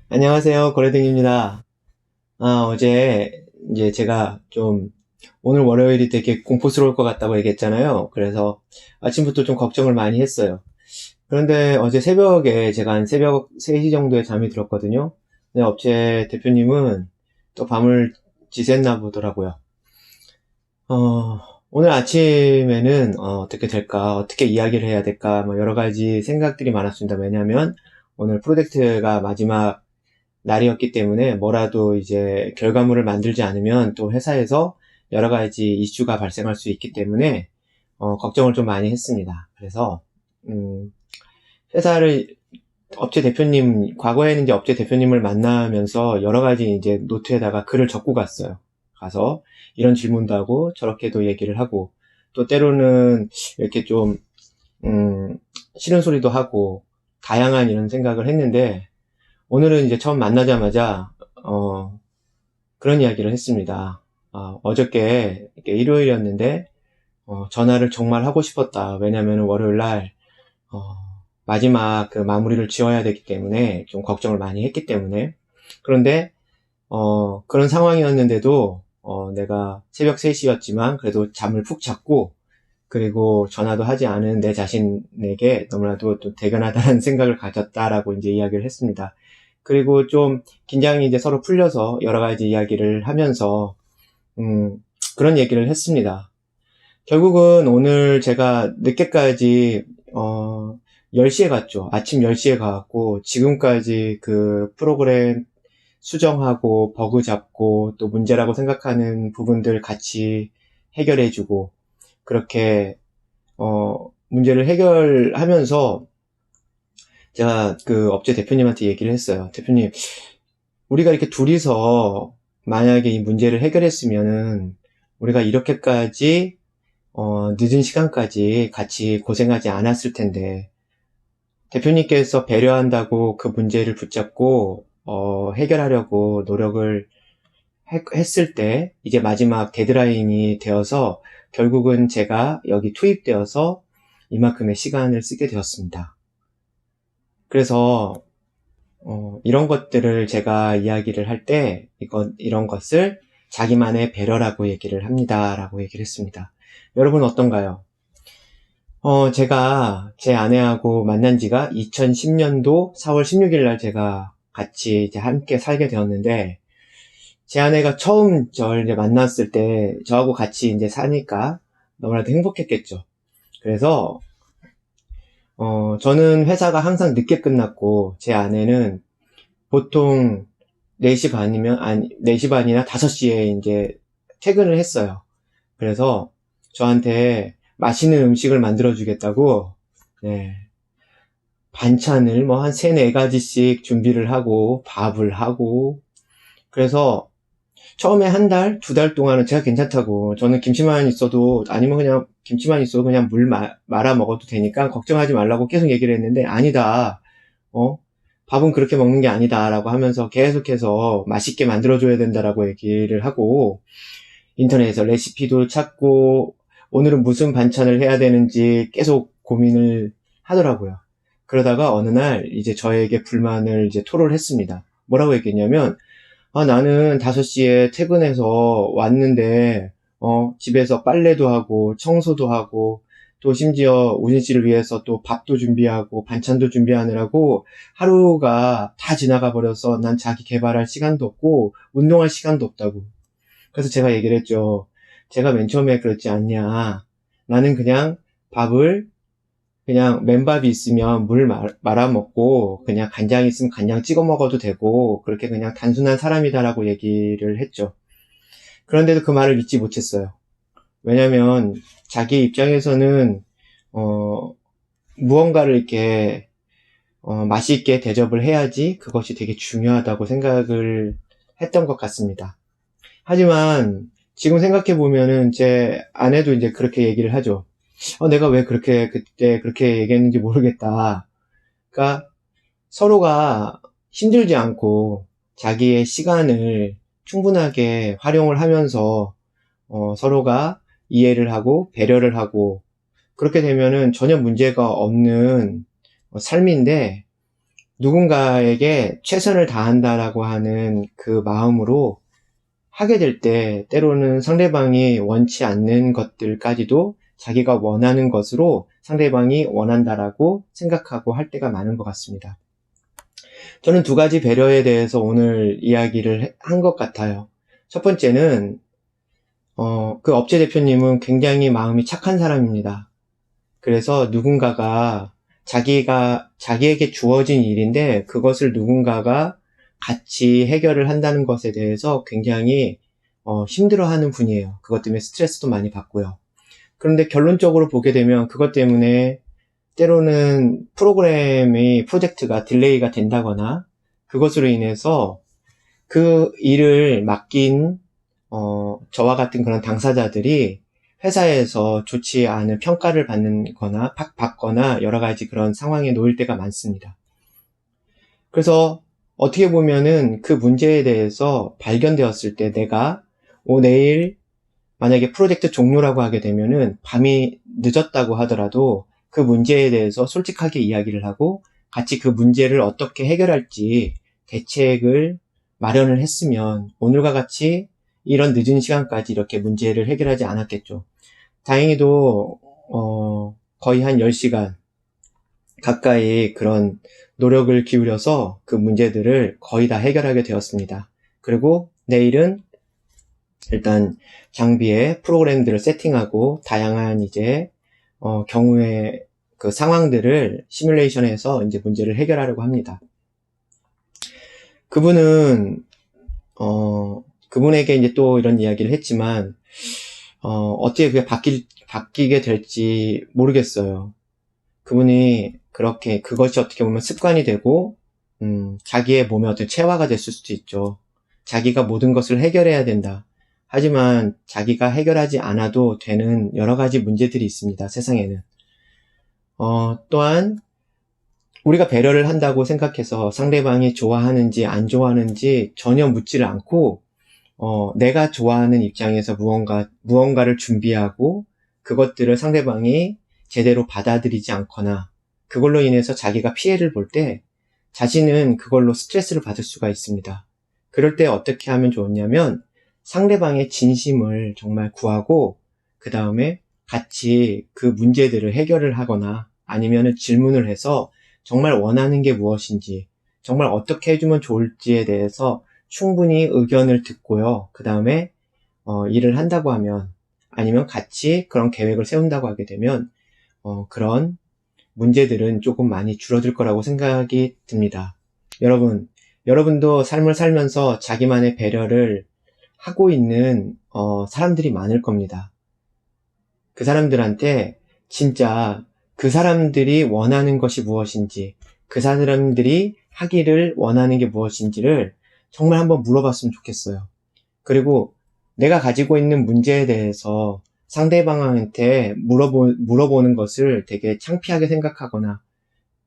안녕하세요. 고래등입니다. 어제 이제 제가 좀 오늘 월요일이 되게 공포스러울 것 같다고 얘기했잖아요. 그래서 아침부터 좀 걱정을 많이 했어요. 그런데 어제 새벽에 제가 한 새벽 3시 정도에 잠이 들었거든요. 근데 업체 대표님은 또 밤을 지샜나 보더라고요. 어, 오늘 아침에는 떻게 될까, 어떻게 이야기를 해야 될까, 뭐 여러 가지 생각들이 많았습니다. 왜냐하면 오늘 프로젝트가 마지막 날이었기 때문에 뭐라도 이제 결과물을 만들지 않으면 또 회사에서 여러 가지 이슈가 발생할 수 있기 때문에 걱정을 좀 많이 했습니다. 그래서 회사를 업체 대표님, 과거에는 이제 업체 대표님을 만나면서 여러 가지 이제 노트에다가 글을 적고 갔어요. 가서 이런 질문도 하고 저렇게도 얘기를 하고 또 때로는 이렇게 좀 싫은 소리도 하고 다양한 이런 생각을 했는데 오늘은 이제 처음 만나자마자 그런 이야기를 했습니다. 어저께 일요일이었는데 전화를 정말 하고 싶었다. 왜냐하면 월요일 날 어, 마지막 그 마무리를 지어야 되기 때문에 좀 걱정을 많이 했기 때문에 그런데 그런 상황이었는데도 내가 새벽 3시였지만 그래도 잠을 푹 잤고 그리고 전화도 하지 않은 내 자신에게 너무나도 또 대견하다는 생각을 가졌다라고 이제 이야기를 했습니다. 그리고 좀 긴장이 이제 서로 풀려서 여러 가지 이야기를 하면서 음, 그런 얘기를 했습니다. 결국은 오늘 제가 늦게까지 10시에 갔죠. 아침 10시에 가갖고 지금까지 그 프로그램 수정하고 버그 잡고 또 문제라고 생각하는 부분들 같이 해결해주고 그렇게 문제를 해결하면서 제가 그 업체 대표님한테 얘기를 했어요. 대표님, 우리가 이렇게 둘이서 만약에 이 문제를 해결했으면은 우리가 이렇게까지 늦은 시간까지 같이 고생하지 않았을 텐데 대표님께서 배려한다고 그 문제를 붙잡고 해결하려고 노력을 했을 때 이제 마지막 데드라인이 되어서 결국은 제가 여기 투입되어서 이만큼의 시간을 쓰게 되었습니다. 그래서 이런 것들을 제가 이야기를 할 때 이런 것을 자기만의 배려라고 얘기를 합니다. 라고 얘기를 했습니다. 여러분 어떤가요? 제가 제 아내하고 만난 지가 2010년도 4월 16일 날 제가 같이 이제 함께 살게 되었는데 제 아내가 처음 저를 이제 만났을 때 저하고 같이 이제 사니까 너무나도 행복했겠죠. 그래서 저는 회사가 항상 늦게 끝났고 제 아내는 보통 4시 반이면 아니 4시 반이나 5시에 이제 퇴근을 했어요. 그래서 저한테 맛있는 음식을 만들어 주겠다고 네, 반찬을 뭐 한 3, 4가지씩 준비를 하고 밥을 하고 그래서 처음에 한 달, 2달 동안은 제가 괜찮다고. 저는 김치만 있어도, 아니면 그냥 김치만 있어도 그냥 물 말아 먹어도 되니까 걱정하지 말라고 계속 얘기를 했는데, 아니다. 어? 밥은 그렇게 먹는 게 아니다. 라고 하면서 계속해서 맛있게 만들어줘야 된다라고 얘기를 하고, 인터넷에서 레시피도 찾고, 오늘은 무슨 반찬을 해야 되는지 계속 고민을 하더라고요. 그러다가 어느 날 이제 저에게 불만을 이제 토로를 했습니다. 뭐라고 얘기했냐면, 나는 5시에 퇴근해서 왔는데, 집에서 빨래도 하고, 청소도 하고, 또 심지어 우진 씨를 위해서 또 밥도 준비하고, 반찬도 준비하느라고 하루가 다 지나가 버려서 난 자기 개발할 시간도 없고, 운동할 시간도 없다고. 그래서 제가 얘기를 했죠. 제가 맨 처음에 그랬지 않냐. 나는 그냥 밥을 그냥 맨밥이 있으면 물 말아 먹고 그냥 간장 있으면 간장 찍어 먹어도 되고 그렇게 그냥 단순한 사람이다라고 얘기를 했죠. 그런데도 그 말을 믿지 못했어요. 왜냐면 자기 입장에서는 어, 무언가를 이렇게 맛있게 대접을 해야지 그것이 되게 중요하다고 생각을 했던 것 같습니다. 하지만 지금 생각해 보면은 제 아내도 이제 그렇게 얘기를 하죠. 내가 왜 그렇게 그때 그렇게 얘기했는지 모르겠다. 그러니까 서로가 힘들지 않고 자기의 시간을 충분하게 활용을 하면서 서로가 이해를 하고 배려를 하고 그렇게 되면은 전혀 문제가 없는 삶인데 누군가에게 최선을 다한다라고 하는 그 마음으로 하게 될 때 때로는 상대방이 원치 않는 것들까지도 자기가 원하는 것으로 상대방이 원한다라고 생각하고 할 때가 많은 것 같습니다. 저는 두 가지 배려에 대해서 오늘 이야기를 한 것 같아요. 첫 번째는 그 업체 대표님은 굉장히 마음이 착한 사람입니다. 그래서 누군가가 자기에게 주어진 일인데 그것을 누군가가 같이 해결을 한다는 것에 대해서 굉장히 힘들어하는 분이에요. 그것 때문에 스트레스도 많이 받고요. 그런데 결론적으로 보게 되면 그것 때문에 때로는 프로젝트가 딜레이가 된다거나 그것으로 인해서 그 일을 맡긴 저와 같은 그런 당사자들이 회사에서 좋지 않은 평가를 받거나 여러 가지 그런 상황에 놓일 때가 많습니다. 그래서 어떻게 보면은 그 문제에 대해서 발견되었을 때 내가 내일 만약에 프로젝트 종료라고 하게 되면은 밤이 늦었다고 하더라도 그 문제에 대해서 솔직하게 이야기를 하고 같이 그 문제를 어떻게 해결할지 대책을 마련을 했으면 오늘과 같이 이런 늦은 시간까지 이렇게 문제를 해결하지 않았겠죠. 다행히도 거의 한 10시간 가까이 그런 노력을 기울여서 그 문제들을 거의 다 해결하게 되었습니다. 그리고 내일은 일단 장비에 프로그램들을 세팅하고 다양한 이제 경우의 그 상황들을 시뮬레이션해서 이제 문제를 해결하려고 합니다. 그분에게 이제 또 이런 이야기를 했지만 어떻게 그게 바뀌게 될지 모르겠어요. 그분이 그것이 어떻게 보면 습관이 되고 자기의 몸에 어떤 체화가 됐을 수도 있죠. 자기가 모든 것을 해결해야 된다. 하지만 자기가 해결하지 않아도 되는 여러 가지 문제들이 있습니다. 세상에는. 또한 우리가 배려를 한다고 생각해서 상대방이 좋아하는지 안 좋아하는지 전혀 묻지를 않고 내가 좋아하는 입장에서 무언가를 준비하고 그것들을 상대방이 제대로 받아들이지 않거나 그걸로 인해서 자기가 피해를 볼 때 자신은 그걸로 스트레스를 받을 수가 있습니다. 그럴 때 어떻게 하면 좋냐면 상대방의 진심을 정말 구하고 그 다음에 같이 그 문제들을 해결을 하거나 아니면 질문을 해서 정말 원하는 게 무엇인지 정말 어떻게 해주면 좋을지에 대해서 충분히 의견을 듣고요. 그 다음에 일을 한다고 하면 아니면 같이 그런 계획을 세운다고 하게 되면 그런 문제들은 조금 많이 줄어들 거라고 생각이 듭니다. 여러분도 삶을 살면서 자기만의 배려를 하고 있는 사람들이 많을 겁니다. 그 사람들한테 진짜 그 사람들이 원하는 것이 무엇인지 그 사람들이 하기를 원하는 게 무엇인지를 정말 한번 물어봤으면 좋겠어요. 그리고 내가 가지고 있는 문제에 대해서 상대방한테 물어보는 것을 되게 창피하게 생각하거나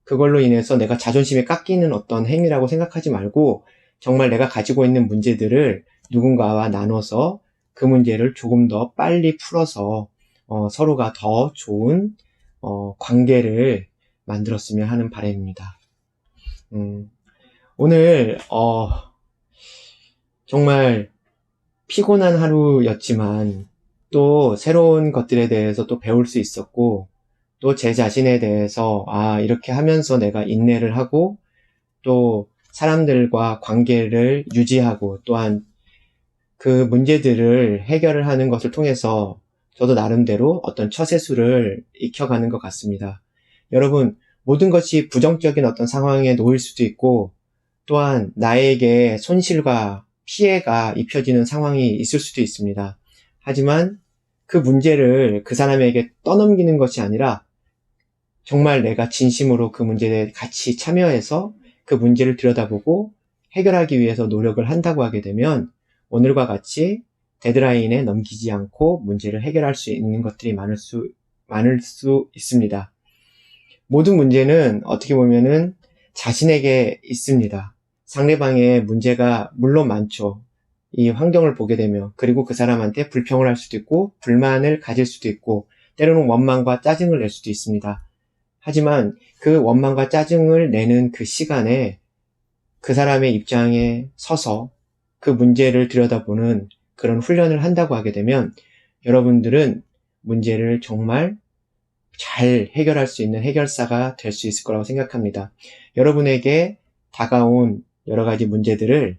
그걸로 인해서 내가 자존심이 깎이는 어떤 행위라고 생각하지 말고 정말 내가 가지고 있는 문제들을 누군가와 나눠서 그 문제를 조금 더 빨리 풀어서 서로가 더 좋은 관계를 만들었으면 하는 바람입니다. 오늘 정말 피곤한 하루였지만 또 새로운 것들에 대해서 또 배울 수 있었고 또 제 자신에 대해서 이렇게 하면서 내가 인내를 하고 또 사람들과 관계를 유지하고 또한 그 문제들을 해결을 하는 것을 통해서 저도 나름대로 어떤 처세술을 익혀가는 것 같습니다. 여러분, 모든 것이 부정적인 어떤 상황에 놓일 수도 있고 또한 나에게 손실과 피해가 입혀지는 상황이 있을 수도 있습니다. 하지만 그 문제를 그 사람에게 떠넘기는 것이 아니라 정말 내가 진심으로 그 문제에 같이 참여해서 그 문제를 들여다보고 해결하기 위해서 노력을 한다고 하게 되면 오늘과 같이 데드라인에 넘기지 않고 문제를 해결할 수 있는 것들이 많을 수 있습니다. 모든 문제는 어떻게 보면은 자신에게 있습니다. 상대방의 문제가 물론 많죠. 이 환경을 보게 되면 그리고 그 사람한테 불평을 할 수도 있고 불만을 가질 수도 있고 때로는 원망과 짜증을 낼 수도 있습니다. 하지만 그 원망과 짜증을 내는 그 시간에 그 사람의 입장에 서서 그 문제를 들여다보는 그런 훈련을 한다고 하게 되면 여러분들은 문제를 정말 잘 해결할 수 있는 해결사가 될 수 있을 거라고 생각합니다. 여러분에게 다가온 여러 가지 문제들을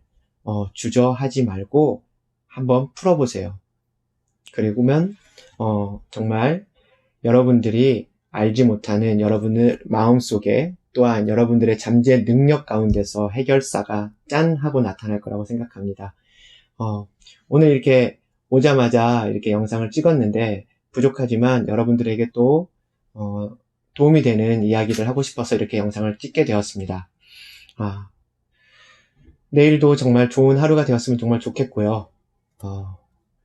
주저하지 말고 한번 풀어보세요. 그리고면 정말 여러분들이 알지 못하는 여러분의 마음속에 또한 여러분들의 잠재 능력 가운데서 해결사가 짠 하고 나타날 거라고 생각합니다. 오늘 이렇게 오자마자 이렇게 영상을 찍었는데 부족하지만 여러분들에게 또 도움이 되는 이야기를 하고 싶어서 이렇게 영상을 찍게 되었습니다. 내일도 정말 좋은 하루가 되었으면 정말 좋겠고요.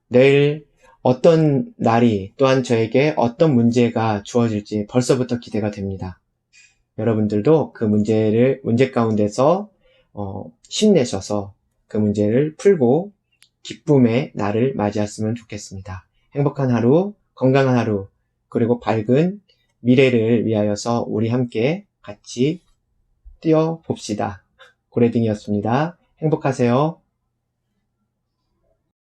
내일 어떤 날이 또한 저에게 어떤 문제가 주어질지 벌써부터 기대가 됩니다. 여러분들도 그 문제 가운데서 힘내셔서 그 문제를 풀고 기쁨의 날을 맞이했으면 좋겠습니다. 행복한 하루, 건강한 하루, 그리고 밝은 미래를 위하여서 우리 함께 같이 뛰어봅시다. 고래등이었습니다. 행복하세요.